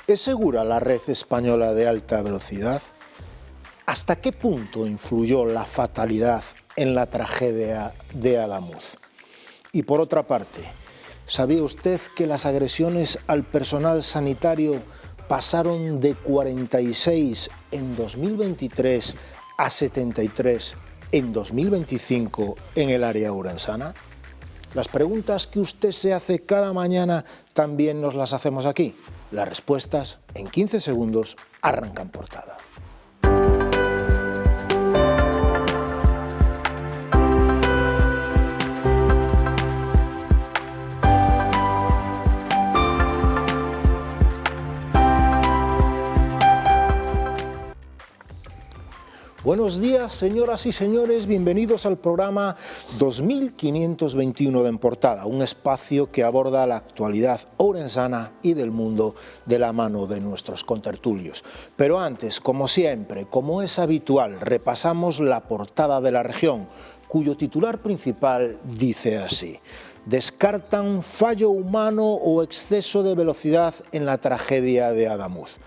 ¿Es segura la red española de alta velocidad? ¿Hasta qué punto influyó la fatalidad en la tragedia de Adamuz? Y por otra parte, ¿sabía usted que las agresiones al personal sanitario pasaron de 46 en 2023 a 73 en 2025 en el área ourensana? Las preguntas que usted se hace cada mañana también nos las hacemos aquí. Las respuestas en 15 segundos arrancan Portada. Buenos días, señoras y señores, bienvenidos al programa 2521 de En Portada, un espacio que aborda la actualidad ourensana y del mundo de la mano de nuestros contertulios. Pero antes, como siempre, como es habitual, repasamos la portada de la región, cuyo titular principal dice así: descartan fallo humano o exceso de velocidad en la tragedia de Adamuz.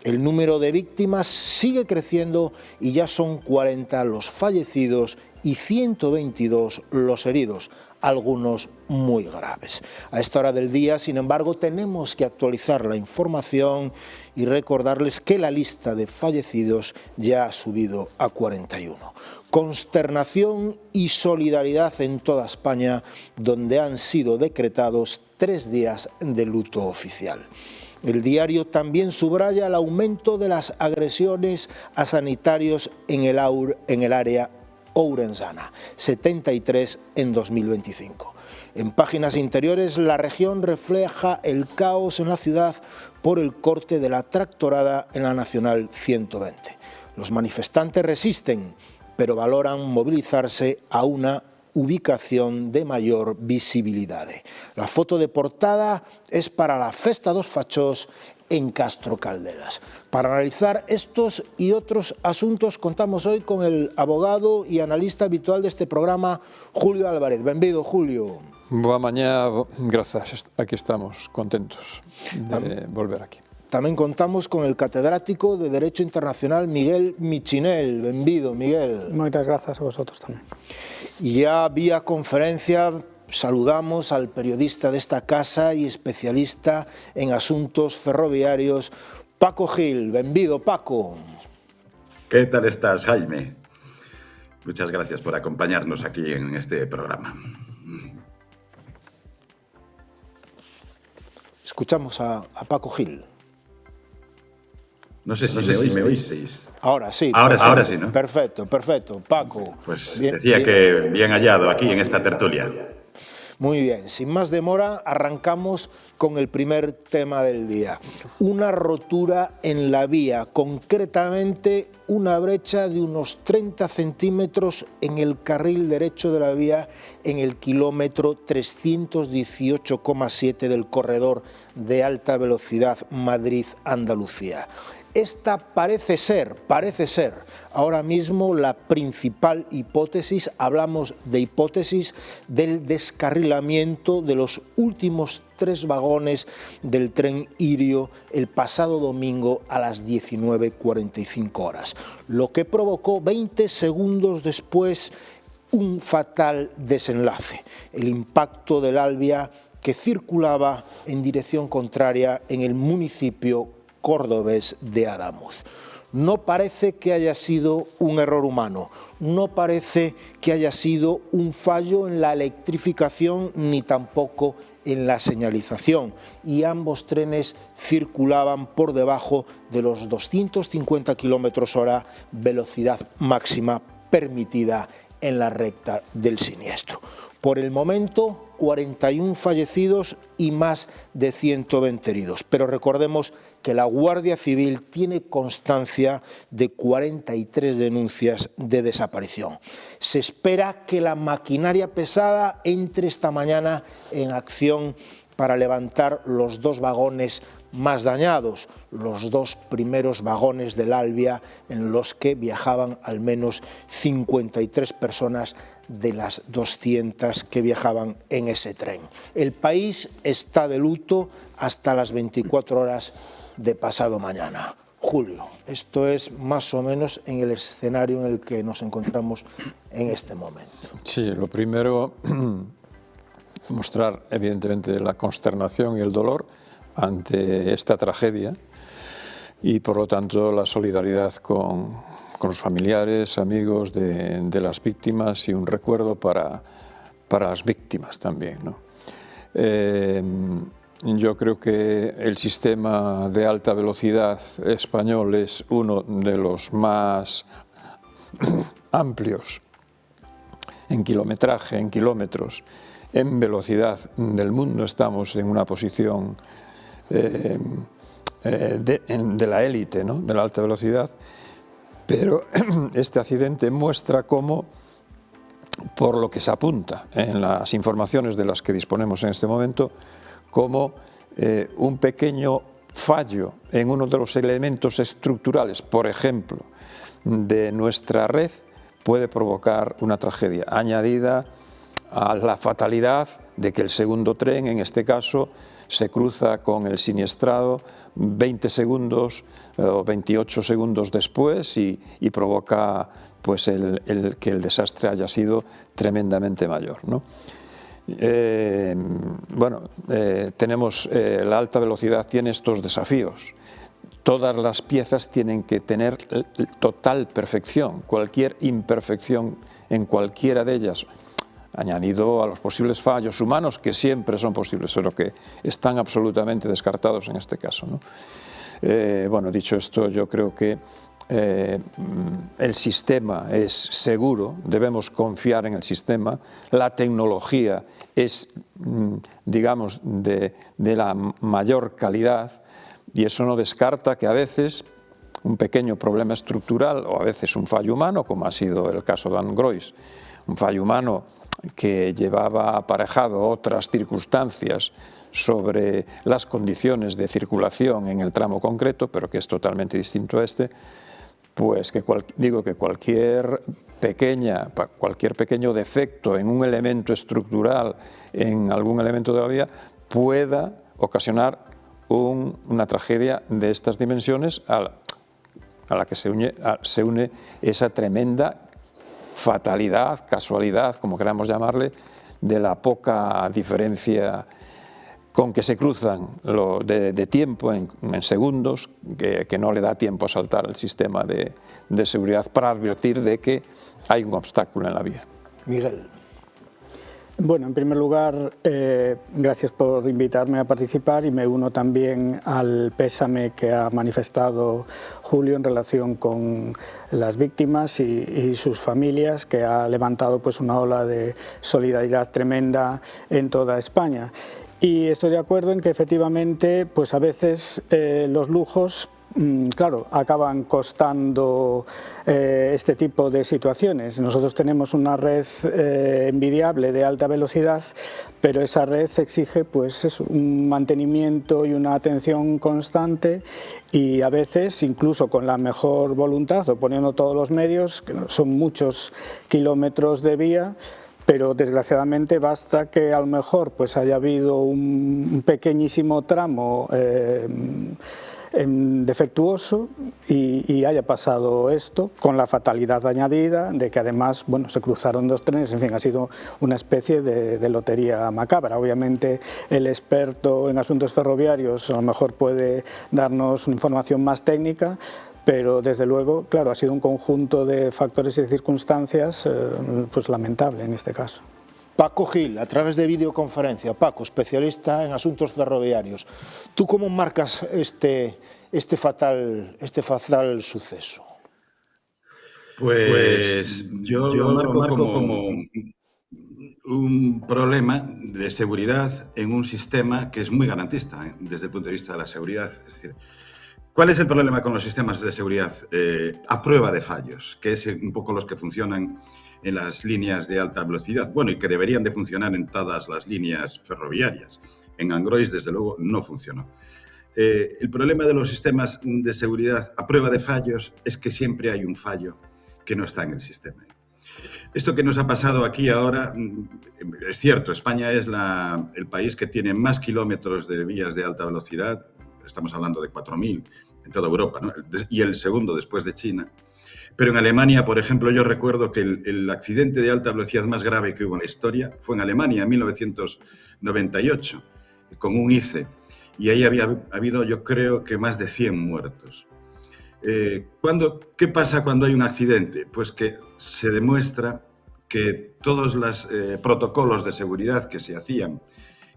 El número de víctimas sigue creciendo y ya son 40 los fallecidos y 122 los heridos, algunos muy graves. A esta hora del día, sin embargo, tenemos que actualizar la información y recordarles que la lista de fallecidos ya ha subido a 41. Consternación y solidaridad en toda España, donde han sido decretados 3 días de luto oficial. El diario también subraya el aumento de las agresiones a sanitarios en el área ourensana, 73 en 2025. En páginas interiores, la región refleja el caos en la ciudad por el corte de la tractorada en la Nacional 120. Los manifestantes resisten, pero valoran movilizarse a una ubicación de mayor visibilidad. La foto de portada es para la Festa dos Fachós en Castro Caldelas. Para analizar estos y otros asuntos contamos hoy con el abogado y analista habitual de este programa, Julio Álvarez. Benvido, Julio. Boa mañá, grazas. Aquí estamos, contentos de volver aquí. Tamén contamos con el catedrático de Derecho Internacional Miguel Michinel. Benvido, Miguel. Moitas grazas a vosotros tamén. Y ya vía conferencia saludamos al periodista de esta casa y especialista en asuntos ferroviarios, Paco Gil. Benvido, Paco. ¿Qué tal estás, Jaime? Muchas gracias por acompañarnos aquí en este programa. Escuchamos a Paco Gil. No sé si me oísteis. Ahora sí. Ahora sí, ¿no? Perfecto. Paco. Pues bien, decía que bien hallado aquí en esta tertulia. Muy bien, sin más demora, arrancamos con el primer tema del día. Una rotura en la vía, concretamente una brecha de unos 30 centímetros en el carril derecho de la vía en el kilómetro 318,7 del corredor de alta velocidad Madrid-Andalucía. Esta parece ser ahora mismo la principal hipótesis. Hablamos de hipótesis del descarrilamiento de los últimos 3 vagones del tren Irio el pasado domingo a las 19:45 horas, lo que provocó 20 segundos después un fatal desenlace: el impacto del Alvia que circulaba en dirección contraria en el municipio cordobés de Adamuz. No parece que haya sido un error humano, no parece que haya sido un fallo en la electrificación ni tampoco en la señalización, y ambos trenes circulaban por debajo de los 250 km/h velocidad máxima permitida en la recta del siniestro. Por el momento, 41 fallecidos y más de 120 heridos. Pero recordemos que la Guardia Civil tiene constancia de 43 denuncias de desaparición. Se espera que la maquinaria pesada entre esta mañana en acción para levantar los 2 vagones más dañados, los 2 primeros vagones del Alvia en los que viajaban al menos 53 personas de las 200 que viajaban en ese tren. El país está de luto hasta las 24 horas de pasado mañana. Julio, esto es más o menos en el escenario en el que nos encontramos en este momento. Sí, lo primero, mostrar evidentemente la consternación y el dolor ante esta tragedia y por lo tanto la solidaridad con los familiares, amigos de las víctimas y un recuerdo para las víctimas también, ¿no? Yo creo que el sistema de alta velocidad español es uno de los más amplios en kilometraje, en kilómetros, en velocidad del mundo. Estamos en una posición de la élite, ¿no?, de la alta velocidad, pero este accidente muestra cómo, por lo que se apunta en las informaciones de las que disponemos en este momento, como un pequeño fallo en uno de los elementos estructurales, por ejemplo, de nuestra red, puede provocar una tragedia, añadida a la fatalidad de que el segundo tren, en este caso, se cruza con el siniestrado 20 segundos o 28 segundos después y provoca pues que el desastre haya sido tremendamente mayor, ¿no? Tenemos la alta velocidad, tiene estos desafíos. Todas las piezas tienen que tener total perfección. Cualquier imperfección en cualquiera de ellas, añadido a los posibles fallos humanos, que siempre son posibles, pero que están absolutamente descartados en este caso, ¿no? Dicho esto, yo creo que el sistema es seguro, debemos confiar en el sistema, la tecnología es, digamos, de la mayor calidad, y eso no descarta que a veces un pequeño problema estructural o a veces un fallo humano, como ha sido el caso de Angrois, un fallo humano que llevaba aparejado otras circunstancias sobre las condiciones de circulación en el tramo concreto, pero que es totalmente distinto a este, pues que cualquier pequeño defecto en un elemento estructural, en algún elemento de la vía, pueda ocasionar una tragedia de estas dimensiones a la que se une esa tremenda fatalidad, casualidad, como queramos llamarle, de la poca diferencia con que se cruzan de tiempo en segundos, que no le da tiempo a saltar el sistema de seguridad para advertir de que hay un obstáculo en la vía. Miguel. Bueno, en primer lugar, gracias por invitarme a participar y me uno también al pésame que ha manifestado Julio en relación con las víctimas y sus familias, que ha levantado pues una ola de solidaridad tremenda en toda España. Y estoy de acuerdo en que efectivamente pues a veces los lujos claro, acaban costando este tipo de situaciones. Nosotros tenemos una red envidiable de alta velocidad, pero esa red exige pues un mantenimiento y una atención constante, y a veces incluso con la mejor voluntad o poniendo todos los medios, que son muchos kilómetros de vía, pero desgraciadamente basta que a lo mejor pues haya habido un pequeñísimo tramo defectuoso y haya pasado esto, con la fatalidad añadida de que además, bueno, se cruzaron dos trenes. En fin, ha sido una especie de lotería macabra. Obviamente el experto en asuntos ferroviarios a lo mejor puede darnos una información más técnica, pero desde luego, claro, ha sido un conjunto de factores y de circunstancias pues lamentable en este caso. Paco Gil, a través de videoconferencia. Paco, especialista en asuntos ferroviarios. ¿Tú cómo marcas este fatal suceso? Pues yo lo marco como un problema de seguridad en un sistema que es muy garantista desde el punto de vista de la seguridad. Es decir, ¿cuál es el problema con los sistemas de seguridad a prueba de fallos? Que es un poco los que funcionan en las líneas de alta velocidad. Bueno, y que deberían de funcionar en todas las líneas ferroviarias. En Angrois, desde luego, no funcionó. El problema de los sistemas de seguridad a prueba de fallos es que siempre hay un fallo que no está en el sistema. Esto que nos ha pasado aquí ahora, es cierto, España es el país que tiene más kilómetros de vías de alta velocidad, estamos hablando de 4.000 en toda Europa, ¿no? Y el segundo después de China. Pero en Alemania, por ejemplo, yo recuerdo que el accidente de alta velocidad más grave que hubo en la historia fue en Alemania, en 1998, con un ICE. Y ahí había habido, yo creo, que más de 100 muertos. ¿Qué pasa cuando hay un accidente? Pues que se demuestra que todos los protocolos de seguridad que se hacían,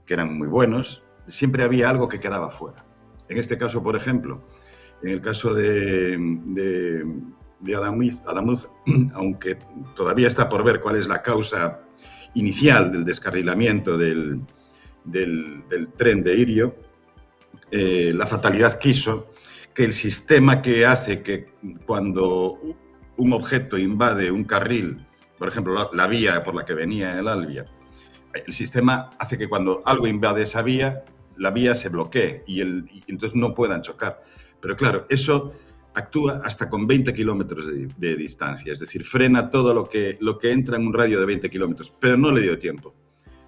que eran muy buenos, siempre había algo que quedaba fuera. En este caso, por ejemplo, en el caso de Adamuz, aunque todavía está por ver cuál es la causa inicial del descarrilamiento del tren de Irio, la fatalidad quiso que el sistema que hace que cuando un objeto invade un carril, por ejemplo, la vía por la que venía el Albia, el sistema hace que cuando algo invade esa vía, la vía se bloquee y entonces no puedan chocar. Pero claro, eso actúa hasta con 20 kilómetros de distancia, es decir, frena todo lo que entra en un radio de 20 kilómetros, pero no le dio tiempo,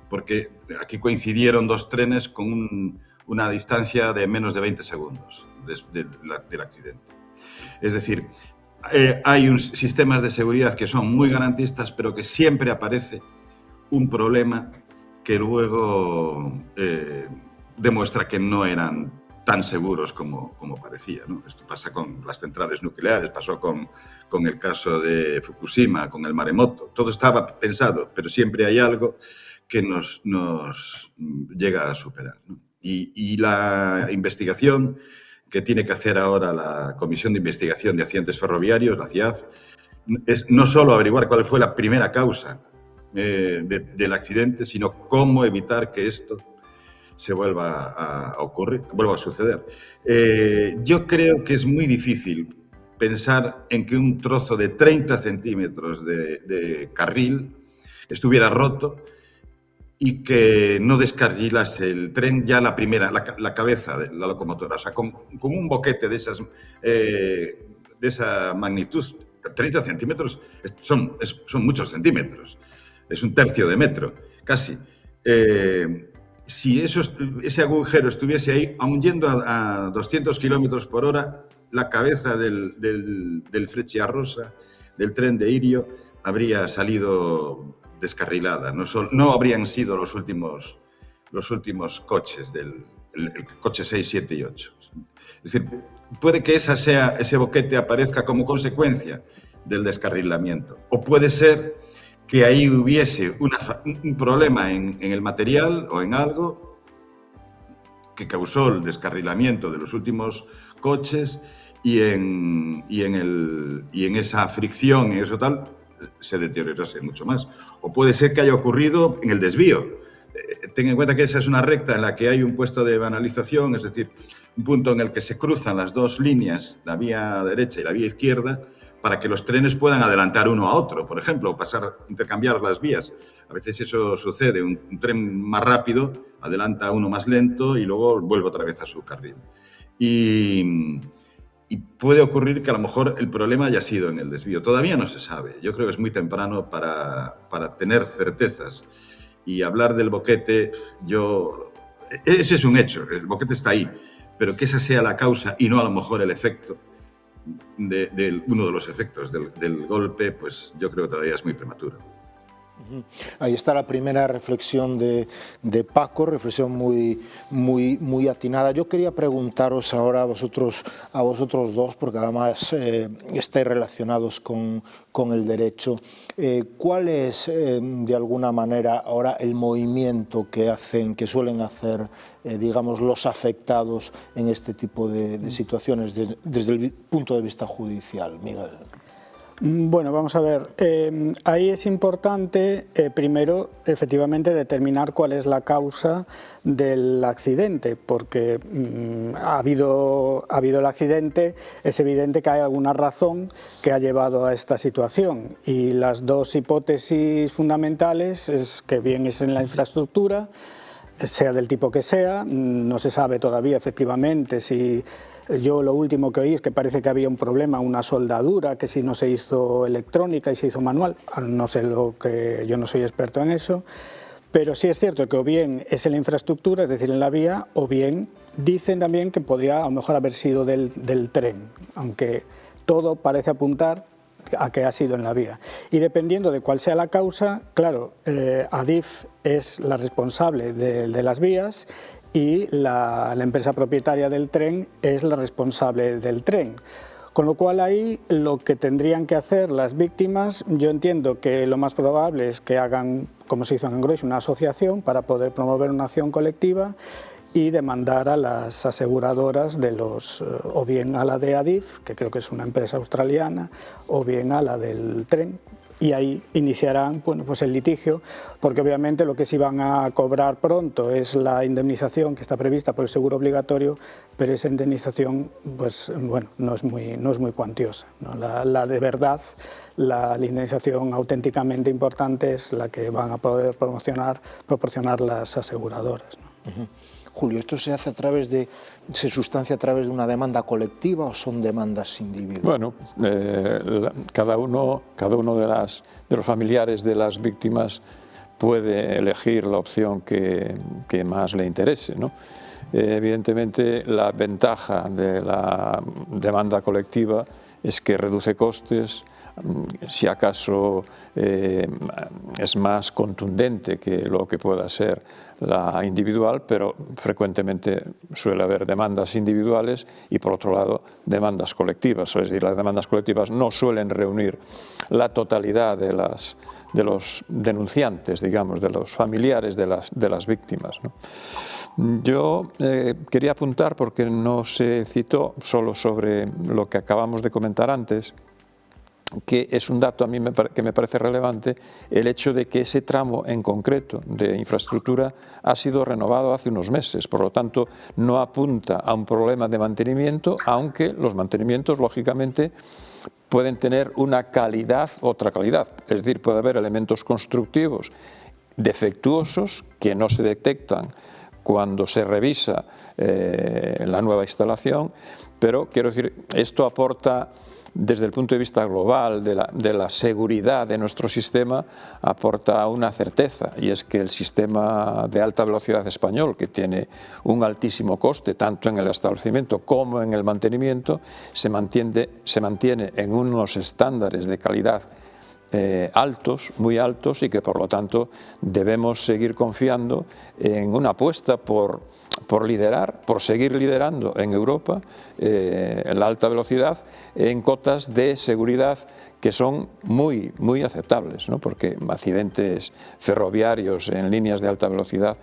porque aquí coincidieron dos trenes con una distancia de menos de 20 segundos del accidente. Es decir, hay sistemas de seguridad que son muy garantistas, pero que siempre aparece un problema que luego demuestra que no eran tan seguros como parecía, ¿no? Esto pasa con las centrales nucleares, pasó con el caso de Fukushima, con el maremoto. Todo estaba pensado, pero siempre hay algo que nos llega a superar, ¿no? Y la investigación que tiene que hacer ahora la Comisión de Investigación de Accidentes Ferroviarios, la CIAF, es no solo averiguar cuál fue la primera causa del accidente, sino cómo evitar que esto se vuelva a ocurrir, vuelva a suceder. Yo creo que es muy difícil pensar en que un trozo de 30 centímetros de carril estuviera roto y que no descarrilase el tren ya la cabeza de la locomotora. O sea, con un boquete de esa magnitud, 30 centímetros son muchos centímetros, es un tercio de metro, casi. Si ese agujero estuviese ahí, aun yendo a 200 kilómetros por hora, la cabeza del Frecciarossa, del tren de Irio, habría salido descarrilada. No habrían sido los últimos coches el coche 6, 7 y 8. Es decir, puede que ese boquete aparezca como consecuencia del descarrilamiento, o puede ser que ahí hubiese un problema en el material o en algo que causó el descarrilamiento de los últimos coches y en esa fricción y eso tal se deteriorase mucho más. O puede ser que haya ocurrido en el desvío. Ten en cuenta que esa es una recta en la que hay un puesto de banalización, es decir, un punto en el que se cruzan las dos líneas, la vía derecha y la vía izquierda, para que los trenes puedan adelantar uno a otro, por ejemplo, intercambiar las vías. A veces eso sucede, un tren más rápido adelanta a uno más lento y luego vuelve otra vez a su carril. Y puede ocurrir que a lo mejor el problema haya sido en el desvío. Todavía no se sabe. Yo creo que es muy temprano para tener certezas. Y hablar del boquete, ese es un hecho, el boquete está ahí, pero que esa sea la causa y no a lo mejor el efecto, uno de los efectos del golpe, pues yo creo que todavía es muy prematuro. Ahí está la primera reflexión de Paco, reflexión muy atinada. Yo quería preguntaros ahora a vosotros dos, porque además estáis relacionados con el derecho, ¿cuál es de alguna manera ahora el movimiento que suelen hacer digamos, los afectados en este tipo de situaciones desde el punto de vista judicial, Miguel? Bueno, vamos a ver, ahí es importante primero efectivamente determinar cuál es la causa del accidente, porque ha habido el accidente, es evidente que hay alguna razón que ha llevado a esta situación y las dos hipótesis fundamentales es que bien es en la infraestructura, sea del tipo que sea, no se sabe todavía efectivamente si... Yo lo último que oí es que parece que había un problema, una soldadura, que si no se hizo electrónica y se hizo manual, no sé yo no soy experto en eso, pero sí es cierto que o bien es en la infraestructura, es decir, en la vía, o bien dicen también que podría a lo mejor haber sido del tren, aunque todo parece apuntar a que ha sido en la vía. Y dependiendo de cuál sea la causa, claro, Adif es la responsable de las vías y la empresa propietaria del tren es la responsable del tren. Con lo cual ahí lo que tendrían que hacer las víctimas, yo entiendo que lo más probable es que hagan, como se hizo en Angrois, una asociación para poder promover una acción colectiva y demandar a las aseguradoras o bien a la de Adif, que creo que es una empresa australiana, o bien a la del tren. Y ahí iniciarán pues el litigio, porque obviamente lo que sí van a cobrar pronto es la indemnización que está prevista por el seguro obligatorio, pero esa indemnización pues, no es muy cuantiosa, ¿no? La de verdad, la indemnización auténticamente importante es la que van a poder proporcionar las aseguradoras, ¿no? Julio, ¿esto se hace se sustancia a través de una demanda colectiva o son demandas individuales? Bueno, cada uno de los familiares de las víctimas puede elegir la opción que más le interese, ¿no? Evidentemente, la ventaja de la demanda colectiva es que reduce costes, si acaso es más contundente que lo que pueda ser la individual, pero frecuentemente suele haber demandas individuales y, por otro lado, demandas colectivas. Es decir, las demandas colectivas no suelen reunir la totalidad de los denunciantes, digamos, de los familiares de las víctimas, ¿no? Yo quería apuntar, porque no se citó, solo sobre lo que acabamos de comentar antes, que es un dato a mí que me parece relevante, el hecho de que ese tramo en concreto de infraestructura ha sido renovado hace unos meses, por lo tanto no apunta a un problema de mantenimiento, aunque los mantenimientos lógicamente pueden tener una calidad, otra calidad, es decir, puede haber elementos constructivos defectuosos que no se detectan cuando se revisa la nueva instalación, pero quiero decir, esto aporta, desde el punto de vista global de la seguridad de nuestro sistema, aporta una certeza, y es que el sistema de alta velocidad español, que tiene un altísimo coste tanto en el establecimiento como en el mantenimiento, se mantiene en unos estándares de calidad altos, muy altos, y que por lo tanto debemos seguir confiando en una apuesta por seguir liderando en Europa la alta velocidad en cotas de seguridad que son muy aceptables, ¿no? Porque accidentes ferroviarios en líneas de alta velocidad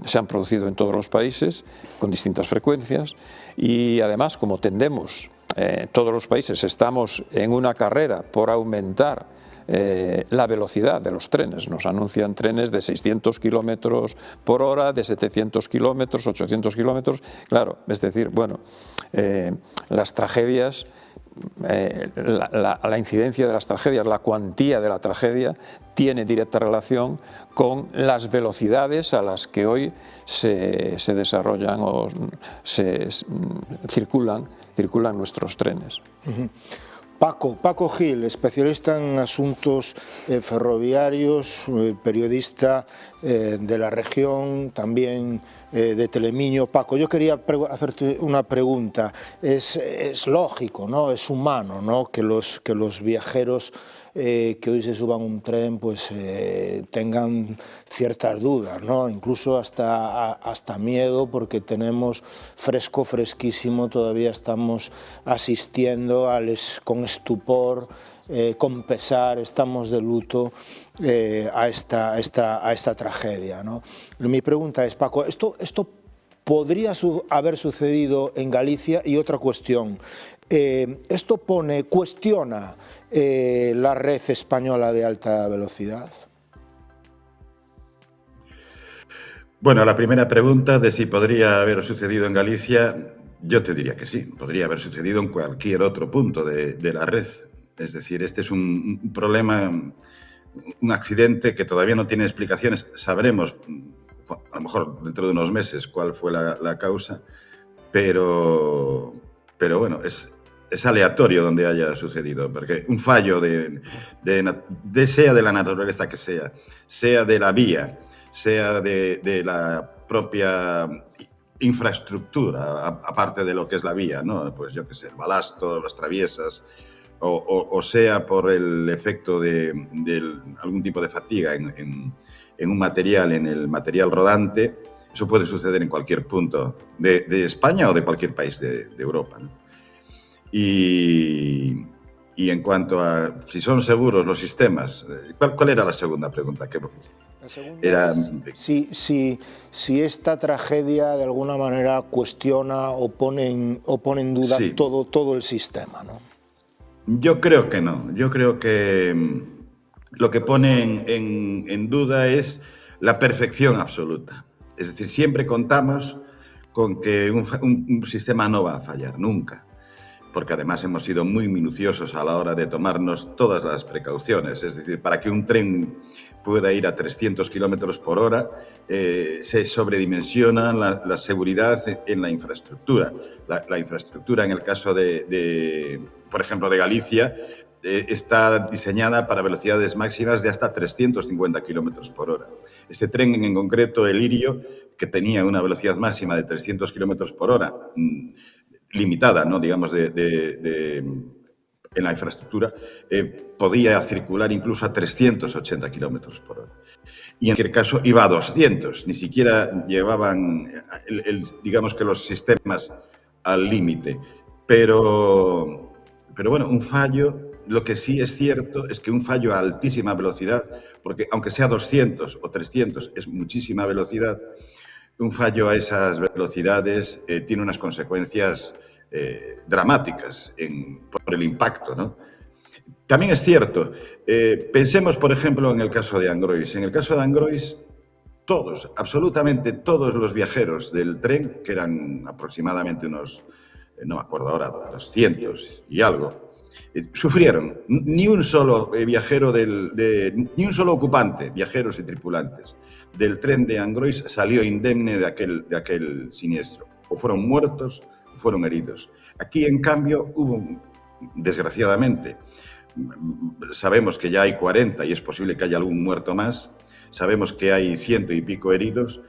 se han producido en todos los países con distintas frecuencias, y además, como tendemos, todos los países estamos en una carrera por aumentar la velocidad de los trenes. Nos anuncian trenes de 600 kilómetros por hora, de 700 kilómetros, 800 kilómetros. Claro, es decir, bueno, las tragedias, la incidencia de las tragedias, la cuantía de la tragedia tiene directa relación con las velocidades a las que hoy se desarrollan o circulan nuestros trenes. Paco Gil, especialista en asuntos ferroviarios, periodista de la región, también de Telemiño. Paco, yo quería hacerte una pregunta. Es lógico, ¿no? Es humano, ¿no? que los viajeros que hoy se suban a un tren pues tengan ciertas dudas, ¿no? Incluso hasta miedo, porque tenemos fresquísimo, todavía estamos asistiendo con estupor, con pesar, estamos de luto a esta tragedia, ¿no? Mi pregunta es, Paco, ¿esto podría haber sucedido en Galicia? Y otra cuestión, ¿esto cuestiona la red española de alta velocidad? Bueno, la primera pregunta de si podría haber sucedido en Galicia, yo te diría que sí, podría haber sucedido en cualquier otro punto de la red. Es decir, este es un problema, un accidente que todavía no tiene explicaciones. Sabremos a lo mejor dentro de unos meses cuál fue la causa, pero bueno, es aleatorio donde haya sucedido, porque un fallo sea de la naturaleza que sea de la vía, sea de la propia infraestructura, aparte de lo que es la vía, ¿no? Pues yo qué sé, el balasto, las traviesas, o sea por el efecto de algún tipo de fatiga en un material, en el material rodante. Eso puede suceder en cualquier punto de España o de cualquier país de Europa, ¿no? Y en cuanto a si son seguros los sistemas, ¿cuál era la segunda pregunta? La segunda es si esta tragedia de alguna manera cuestiona o pone en duda Sí. todo el sistema, ¿no? Yo creo que no. Yo creo que lo que pone en duda es la perfección absoluta. Es decir, siempre contamos con que un sistema no va a fallar, nunca. Porque además hemos sido muy minuciosos a la hora de tomarnos todas las precauciones. Es decir, para que un tren pueda ir a 300 kilómetros por hora, se sobredimensiona la seguridad en la infraestructura. La infraestructura, en el caso por ejemplo, de Galicia, está diseñada para velocidades máximas de hasta 350 kilómetros por hora. Este tren en concreto, el Lirio, que tenía una velocidad máxima de 300 kilómetros por hora, limitada, ¿no? Digamos, en la infraestructura, podía circular incluso a 380 kilómetros por hora. Y en cualquier caso iba a 200, ni siquiera llevaban, digamos que los sistemas al límite. Pero bueno, un fallo, lo que sí es cierto es que un fallo a altísima velocidad, porque aunque sea 200 o 300, es muchísima velocidad. Un fallo a esas velocidades tiene unas consecuencias dramáticas por el impacto, ¿no? También es cierto, pensemos, por ejemplo, en el caso de Angrois. En el caso de Angrois, absolutamente todos los viajeros del tren, que eran aproximadamente unos, no me acuerdo ahora, 200 y algo, sufrieron. Ni un solo viajero ni un solo ocupante, viajeros y tripulantes, del tren de Angrois salió indemne de aquel siniestro. O fueron muertos o fueron heridos. Aquí, en cambio, desgraciadamente, sabemos que ya hay 40 y es posible que haya algún muerto más. Sabemos que hay 100 y pico heridos,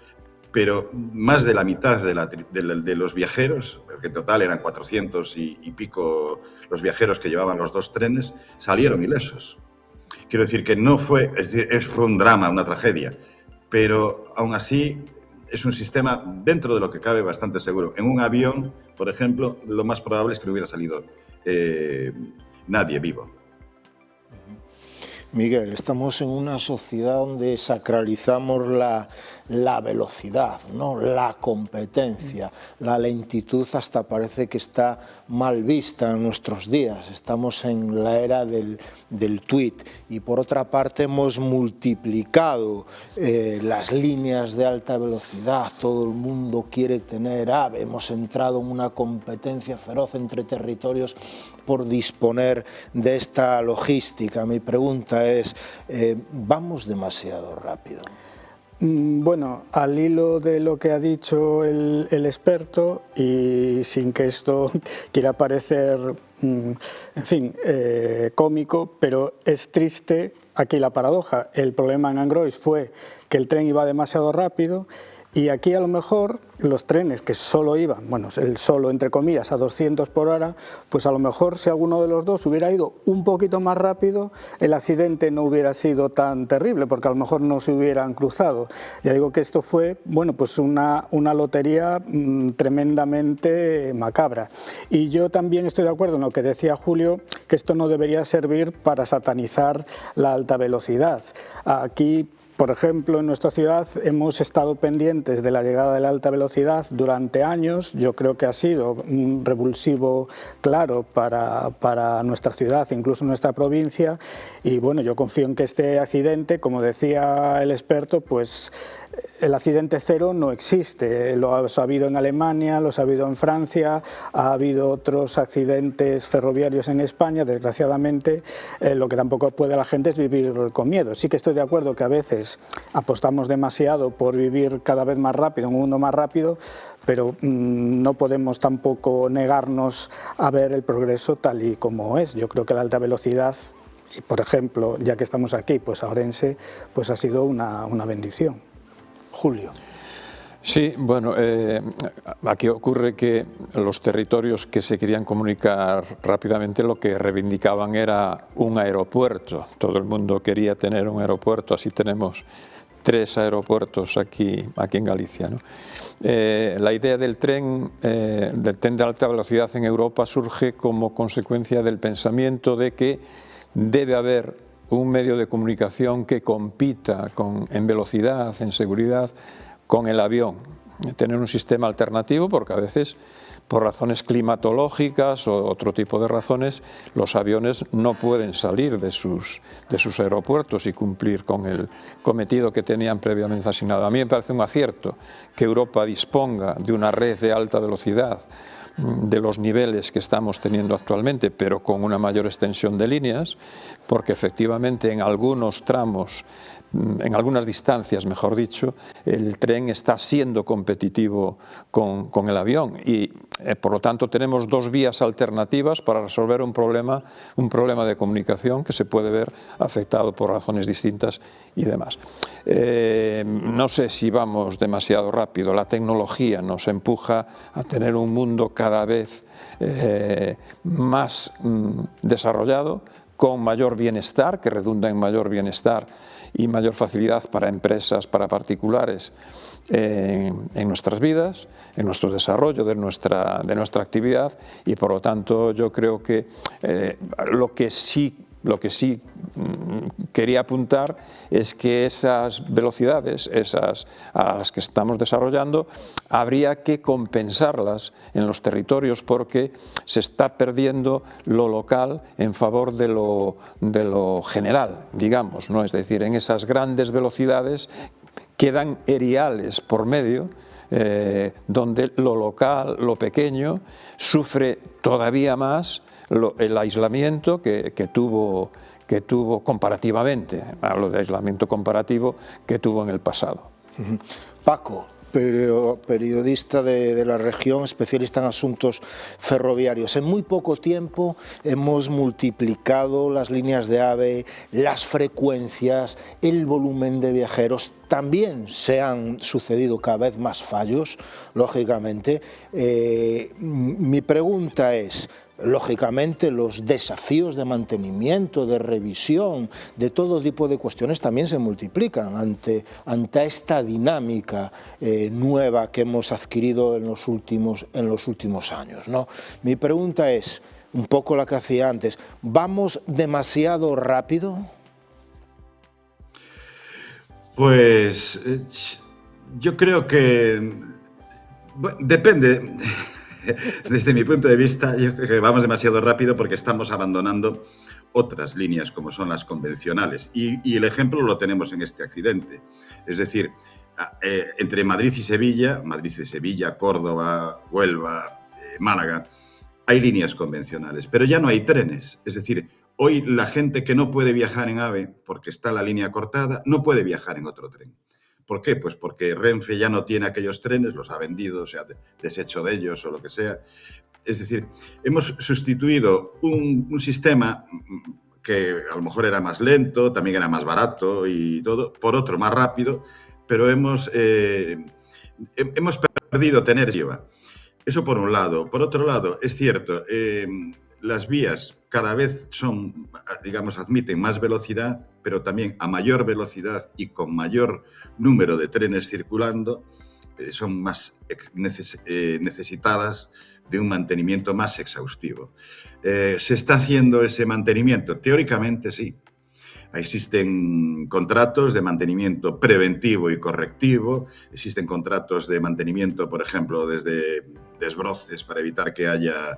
pero más de la mitad de los viajeros, que en total eran 400 y pico los viajeros que llevaban los dos trenes, salieron ilesos. Quiero decir que no fue, es decir, fue un drama, una tragedia, pero aún así es un sistema, dentro de lo que cabe, bastante seguro. En un avión, por ejemplo, lo más probable es que no hubiera salido nadie vivo. Miguel, estamos en una sociedad donde sacralizamos la velocidad, ¿no? La competencia, la lentitud hasta parece que está mal vista en nuestros días. Estamos en la era del tweet y por otra parte hemos multiplicado las líneas de alta velocidad. Todo el mundo quiere tener AVE. Hemos entrado en una competencia feroz entre territorios por disponer de esta logística. Mi pregunta es, ¿vamos demasiado rápido? Bueno, al hilo de lo que ha dicho el experto, y sin que esto quiera parecer, en fin, cómico, pero es triste aquí la paradoja. El problema en Angrois fue que el tren iba demasiado rápido. Y aquí a lo mejor los trenes que solo iban, bueno, el solo entre comillas, a 200 por hora, pues a lo mejor si alguno de los dos hubiera ido un poquito más rápido, el accidente no hubiera sido tan terrible, porque a lo mejor no se hubieran cruzado. Ya digo que esto fue, bueno, pues una lotería tremendamente macabra. Y yo también estoy de acuerdo en lo que decía Julio, que esto no debería servir para satanizar la alta velocidad. Aquí, por ejemplo, en nuestra ciudad hemos estado pendientes de la llegada de la alta velocidad durante años. Yo creo que ha sido un revulsivo claro para nuestra ciudad, incluso nuestra provincia. Y bueno, yo confío en que este accidente, como decía el experto, pues el accidente cero no existe, lo ha habido en Alemania, lo ha habido en Francia, ha habido otros accidentes ferroviarios en España, desgraciadamente. Lo que tampoco puede la gente es vivir con miedo. Sí que estoy de acuerdo que a veces apostamos demasiado por vivir cada vez más rápido, en un mundo más rápido, pero no podemos tampoco negarnos a ver el progreso tal y como es. Yo creo que la alta velocidad, y por ejemplo, ya que estamos aquí, pues a Orense, pues ha sido una bendición. Julio. Sí, bueno, aquí ocurre que los territorios que se querían comunicar rápidamente lo que reivindicaban era un aeropuerto. Todo el mundo quería tener un aeropuerto, así tenemos 3 aeropuertos aquí en Galicia, ¿no? La idea del tren de alta velocidad en Europa surge como consecuencia del pensamiento de que debe haber un medio de comunicación que compita en velocidad, en seguridad, con el avión. Tener un sistema alternativo, porque a veces, por razones climatológicas o otro tipo de razones, los aviones no pueden salir de sus aeropuertos y cumplir con el cometido que tenían previamente asignado. A mí me parece un acierto que Europa disponga de una red de alta velocidad de los niveles que estamos teniendo actualmente, pero con una mayor extensión de líneas, porque efectivamente en algunos tramos, en algunas distancias, mejor dicho, el tren está siendo competitivo con el avión y por lo tanto tenemos 2 vías alternativas para resolver un problema de comunicación que se puede ver afectado por razones distintas y demás. No sé si vamos demasiado rápido, la tecnología nos empuja a tener un mundo cada vez más desarrollado, con mayor bienestar, que redunda en mayor bienestar y mayor facilidad para empresas, para particulares en nuestras vidas, en nuestro desarrollo de nuestra actividad, y por lo tanto yo creo que lo que sí quería apuntar es que esas velocidades, a las que estamos desarrollando, habría que compensarlas en los territorios porque se está perdiendo lo local en favor de lo general, digamos, ¿no? Es decir, en esas grandes velocidades quedan eriales por medio, donde lo local, lo pequeño, sufre todavía más el aislamiento que tuvo comparativamente, hablo de aislamiento comparativo, que tuvo en el pasado. Paco, periodista de la región, especialista en asuntos ferroviarios. En muy poco tiempo hemos multiplicado las líneas de AVE, las frecuencias, el volumen de viajeros. También se han sucedido cada vez más fallos, lógicamente. Mi pregunta es, lógicamente los desafíos de mantenimiento, de revisión, de todo tipo de cuestiones también se multiplican ante esta dinámica nueva que hemos adquirido en los últimos años, ¿no? Mi pregunta es, un poco la que hacía antes, ¿vamos demasiado rápido? Pues yo creo que depende. Desde mi punto de vista, yo creo que vamos demasiado rápido porque estamos abandonando otras líneas como son las convencionales. Y el ejemplo lo tenemos en este accidente. Es decir, entre Madrid y Sevilla, Córdoba, Huelva, Málaga, hay líneas convencionales, pero ya no hay trenes. Es decir, hoy la gente que no puede viajar en AVE porque está la línea cortada, no puede viajar en otro tren. ¿Por qué? Pues porque Renfe ya no tiene aquellos trenes, los ha vendido, se ha deshecho de ellos o lo que sea. Es decir, hemos sustituido un sistema que a lo mejor era más lento, también era más barato y todo, por otro más rápido, pero hemos perdido tener lleva. Eso por un lado. Por otro lado, es cierto, las vías cada vez admiten más velocidad, pero también a mayor velocidad y con mayor número de trenes circulando, son más necesitadas de un mantenimiento más exhaustivo. ¿Se está haciendo ese mantenimiento? Teóricamente sí. Existen contratos de mantenimiento preventivo y correctivo, existen contratos de mantenimiento, por ejemplo, desde desbroces para evitar que haya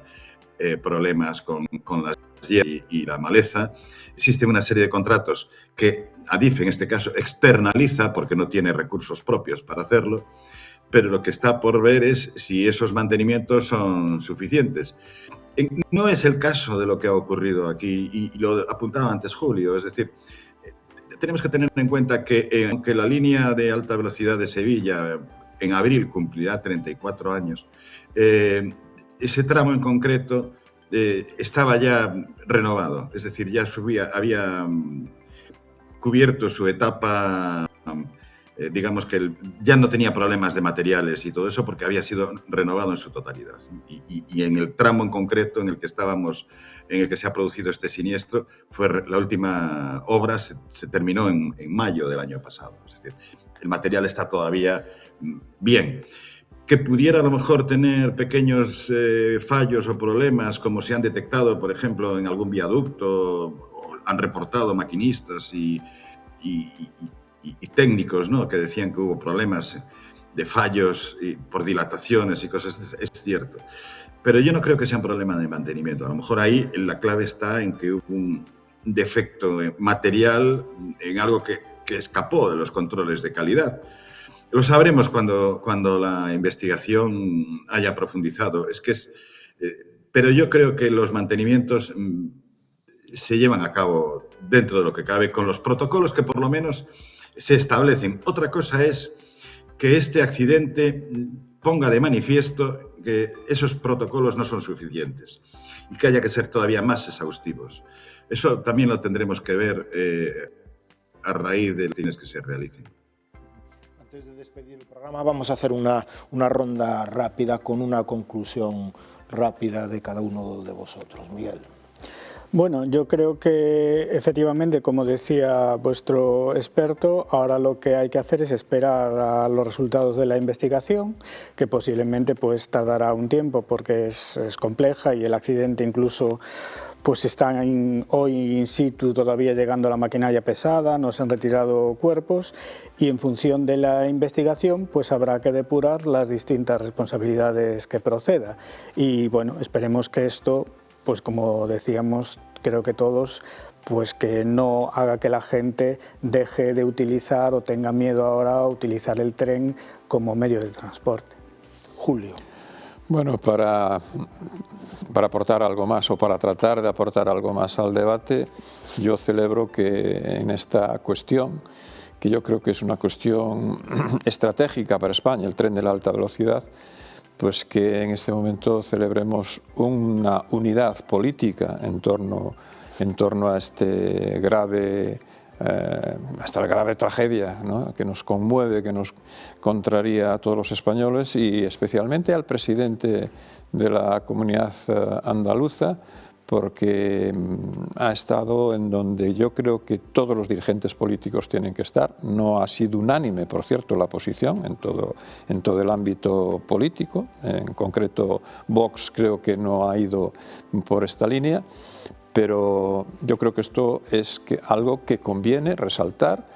problemas con las hierbas y la maleza. Existe una serie de contratos que Adif en este caso externaliza porque no tiene recursos propios para hacerlo, pero lo que está por ver es si esos mantenimientos son suficientes. No es el caso de lo que ha ocurrido aquí, y lo apuntaba antes Julio, es decir, tenemos que tener en cuenta que aunque la línea de alta velocidad de Sevilla en abril cumplirá 34 años, ese tramo en concreto estaba ya renovado, es decir, ya había cubierto su etapa, digamos que ya no tenía problemas de materiales y todo eso porque había sido renovado en su totalidad. Y en el tramo en concreto en el que estábamos, en el que se ha producido este siniestro, la última obra se terminó en mayo del año pasado. Es decir, el material está todavía bien. Que pudiera a lo mejor tener pequeños fallos o problemas, como se han detectado, por ejemplo, en algún viaducto, o han reportado maquinistas y técnicos, ¿no?, que decían que hubo problemas de fallos por dilataciones y cosas, es cierto. Pero yo no creo que sea un problema de mantenimiento. A lo mejor ahí la clave está en que hubo un defecto material en algo que escapó de los controles de calidad. Lo sabremos cuando la investigación haya profundizado. Pero yo creo que los mantenimientos se llevan a cabo dentro de lo que cabe, con los protocolos que por lo menos se establecen. Otra cosa es que este accidente ponga de manifiesto que esos protocolos no son suficientes y que haya que ser todavía más exhaustivos. Eso también lo tendremos que ver a raíz de los cines que se realicen. Antes de despedir el programa vamos a hacer una ronda rápida con una conclusión rápida de cada uno de vosotros. Miguel. Bueno, yo creo que efectivamente, como decía vuestro experto, ahora lo que hay que hacer es esperar a los resultados de la investigación, que posiblemente pues tardará un tiempo porque es compleja y el accidente incluso pues está hoy in situ todavía llegando la maquinaria pesada, no se han retirado cuerpos y en función de la investigación pues habrá que depurar las distintas responsabilidades que proceda. Y bueno, esperemos que esto, pues como decíamos, creo que todos, pues que no haga que la gente deje de utilizar o tenga miedo ahora a utilizar el tren como medio de transporte. Julio. Bueno, para aportar algo más o para tratar de aportar algo más al debate, yo celebro que en esta cuestión, que yo creo que es una cuestión estratégica para España, el tren de la alta velocidad, pues que en este momento celebremos una unidad política en torno a este grave, hasta la grave tragedia, ¿no?, que nos conmueve, que nos contraría a todos los españoles y especialmente al presidente de la comunidad andaluza, porque ha estado en donde yo creo que todos los dirigentes políticos tienen que estar. No ha sido unánime, por cierto, la posición en todo el ámbito político. En concreto, Vox creo que no ha ido por esta línea, pero yo creo que esto es algo que conviene resaltar,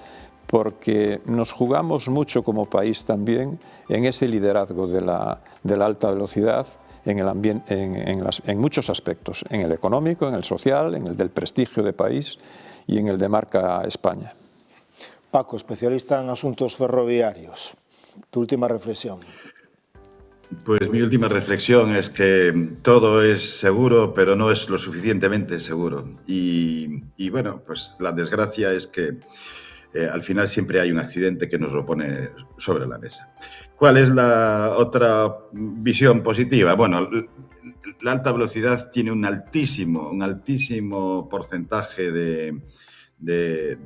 porque nos jugamos mucho como país también en ese liderazgo de la alta velocidad, en el ambiente, en muchos aspectos, en el económico, en el social, en el del prestigio de país y en el de marca España. Paco, especialista en asuntos ferroviarios, tu última reflexión. Pues mi última reflexión es que todo es seguro, pero no es lo suficientemente seguro. Y bueno, pues la desgracia es que al final siempre hay un accidente que nos lo pone sobre la mesa. ¿Cuál es la otra visión positiva? Bueno, la alta velocidad tiene un altísimo porcentaje de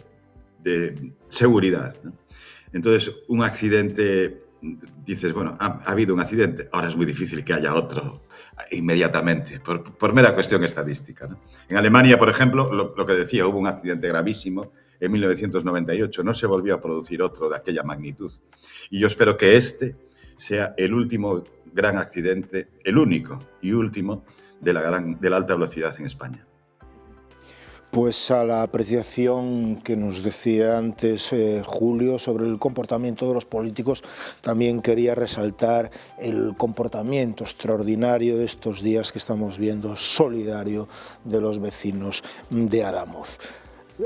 seguridad, ¿no? Entonces, un accidente, dices, bueno, ha habido un accidente, ahora es muy difícil que haya otro inmediatamente, por mera cuestión estadística, ¿no? En Alemania, por ejemplo, lo que decía, hubo un accidente gravísimo en 1998, no se volvió a producir otro de aquella magnitud. Y yo espero que este sea el último gran accidente, el único y último de la alta velocidad en España. Pues a la apreciación que nos decía antes Julio sobre el comportamiento de los políticos, también quería resaltar el comportamiento extraordinario de estos días que estamos viendo, solidario, de los vecinos de Adamuz.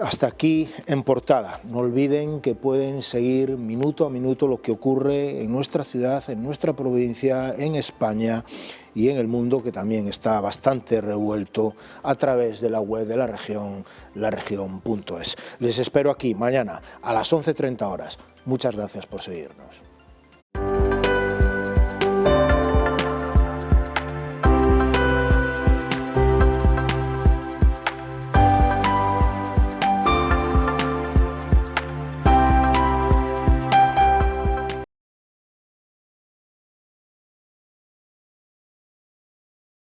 Hasta aquí en Portada. No olviden que pueden seguir minuto a minuto lo que ocurre en nuestra ciudad, en nuestra provincia, en España y en el mundo, que también está bastante revuelto, a través de la web de la región, laregion.es. Les espero aquí mañana a las 11:30 horas. Muchas gracias por seguirnos.